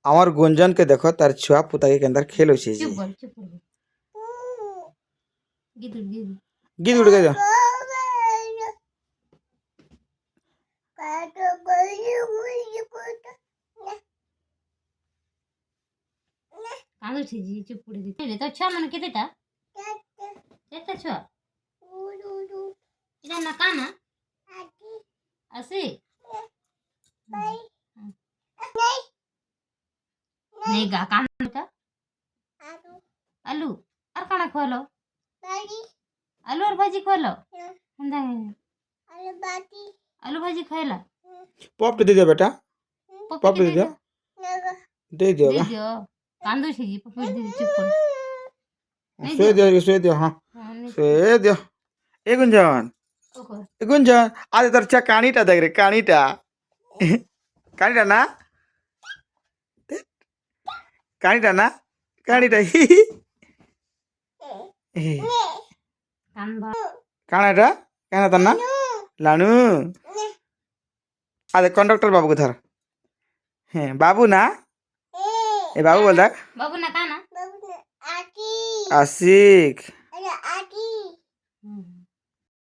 আমার গুঞ্জনকে দেখো তার ছুয়া পুতাকে কেন্দার খেলছে যে চুপ বল চুপ বল গিদুর গিদুর গীত উঠে গেছে কাঁদুছি জি চুপ করে দিতে তো ছুয়া মানে কেতেটা কেতে ছুয়া এটা না কানা আছে নেই গা কানটা আলু আর কানা খোয়ালো আলু আর ভাজি খোয়ালো আলু ভাজি খাইলা পপটা দিয়ে দাও বেটা পপি পপ কে দিয়ে দে দাও দিয়ে দিও দে গা দিও কান্দুছি জি পপি দিদি চুপ কর नहीं শুয়ে दियो দিও শুয়ে দিও হ্যাঁ हाँ नहीं শুয়ে দিও এ গুঞ্জন ओको এ গুঞ্জন আরে তোর চা কানিটা দেখ রে কানিটা কানিটা না কানিটা না কানিটা হি হি হি। कान भा কানাটা কেন তার না লানু আরে কন্ডাক্টর বাবুকে ধর হ্যাঁ বাবু না এ বাবু বল দেখ बाबू ना काना আশিক